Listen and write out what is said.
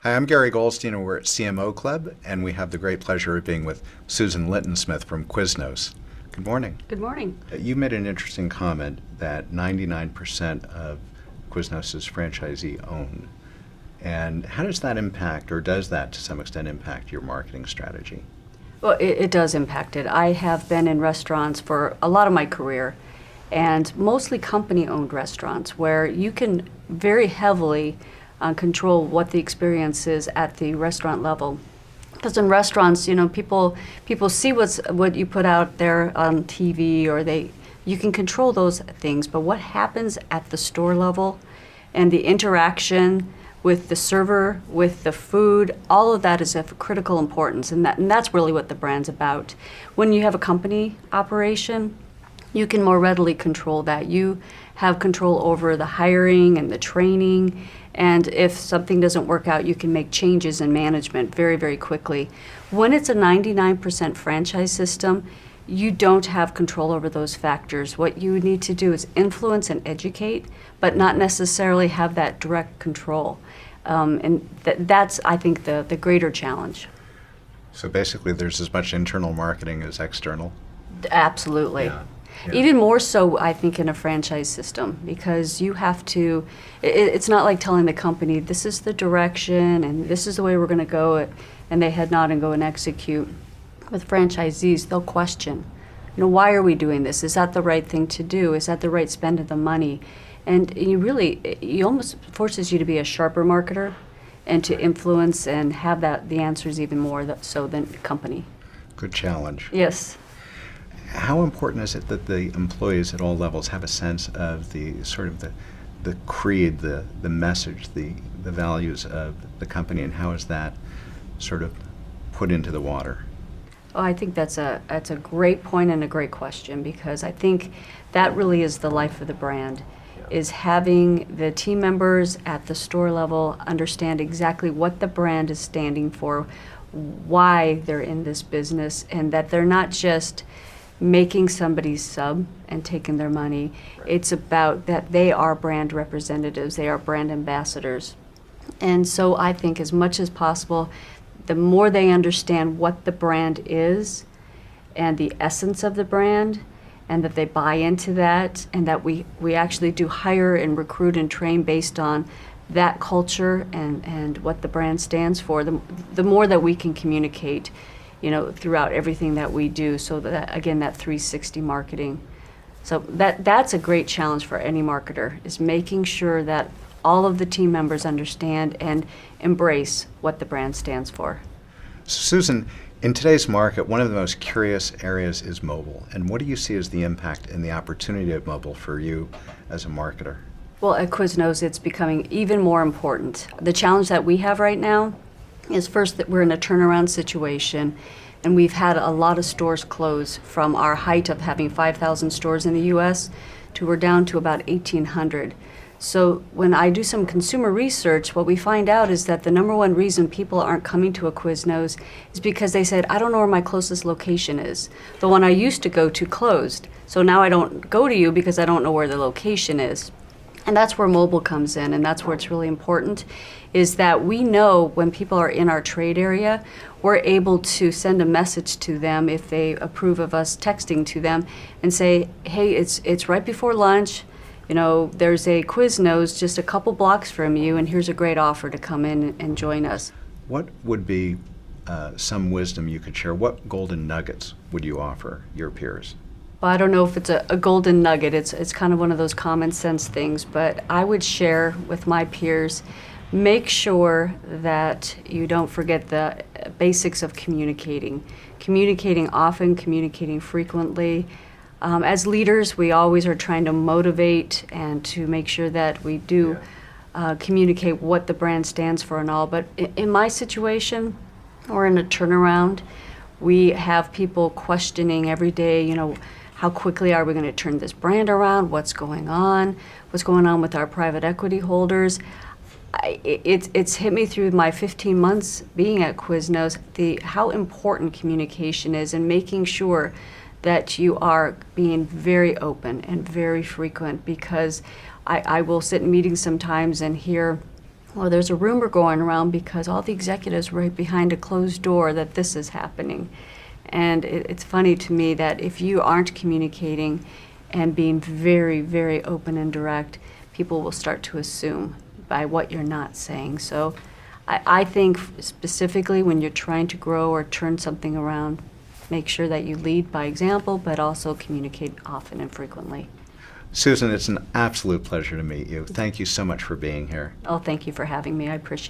Hi, I'm Gary Goldstein, and we're at CMO Club, and we have the great pleasure of being with Susan Lintonsmith from Quiznos. Good morning. Good morning. You made an interesting comment that 99% of Quiznos is franchisee owned. And how does that impact, or does that to some extent impact your marketing strategy? Well, it does impact it. I have been in restaurants for a lot of my career, and mostly company-owned restaurants where you can very heavily control what the experience is at the restaurant level. Because in restaurants, people see what you put out there on TV, or you can control those things. But what happens at the store level, and the interaction with the server, with the food, all of that is of critical importance, and that's really what the brand's about. When you have a company operation, you can more readily control that. You have control over the hiring and the training, and if something doesn't work out, you can make changes in management very, very quickly. When it's a 99% franchise system, you don't have control over those factors. What you need to do is influence and educate, but not necessarily have that direct control. And that's, I think, the greater challenge. So basically, there's as much internal marketing as external? Absolutely. Yeah. Even more so, I think, in a franchise system, because you have to, it's not like telling the company, this is the direction and this is the way we're going to go, and they head nod and go and execute. With franchisees, they'll question, why are we doing this? Is that the right thing to do? Is that the right spend of the money? And you almost forces you to be a sharper marketer and to influence and have the answers even more so than company. Good challenge. Yes. How important is it that the employees at all levels have a sense of the sort of the creed, the message, the values of the company, and how is that sort of put into the water? Oh, I think that's a great point and a great question, because I think that really is the life of the brand, is having the team members at the store level understand exactly what the brand is standing for, why they're in this business, and that they're not just making somebody sub and taking their money. It's about that they are brand representatives, they are brand ambassadors. And so I think as much as possible, the more they understand what the brand is and the essence of the brand, and that they buy into that, and that we actually do hire and recruit and train based on that culture and what the brand stands for, the more that we can communicate throughout everything that we do. So that, again, that 360 marketing. So that's a great challenge for any marketer, is making sure that all of the team members understand and embrace what the brand stands for. Susan, in today's market, one of the most curious areas is mobile. And what do you see as the impact and the opportunity of mobile for you as a marketer? Well, at Quiznos, it's becoming even more important. The challenge that we have right now is, first, that we're in a turnaround situation, and we've had a lot of stores close from our height of having 5,000 stores in the U.S. to we're down to about 1,800. So when I do some consumer research, what we find out is that the number one reason people aren't coming to a Quiznos is because they said, I don't know where my closest location is. The one I used to go to closed, so now I don't go to you because I don't know where the location is. And that's where mobile comes in, and that's where it's really important, is that we know when people are in our trade area, we're able to send a message to them if they approve of us texting to them and say, hey, it's right before lunch, there's a Quiznos just a couple blocks from you, and here's a great offer to come in and join us. What would be some wisdom you could share? What golden nuggets would you offer your peers? Well, I don't know if it's a golden nugget. It's kind of one of those common sense things, but I would share with my peers, make sure that you don't forget the basics of communicating. Communicating often, communicating frequently. As leaders, we always are trying to motivate and to make sure that we do communicate what the brand stands for and all. But in my situation, or in a turnaround, we have people questioning every day, how quickly are we going to turn this brand around? What's going on? What's going on with our private equity holders? It's hit me through my 15 months being at Quiznos, how important communication is, and making sure that you are being very open and very frequent, because I will sit in meetings sometimes and hear Well, there's a rumor going around because all the executives were right behind a closed door that this is happening. And it's funny to me that if you aren't communicating and being very, very open and direct, people will start to assume by what you're not saying. So I think specifically when you're trying to grow or turn something around, make sure that you lead by example, but also communicate often and frequently. Susan, it's an absolute pleasure to meet you. Thank you so much for being here. Oh, thank you for having me. I appreciate it.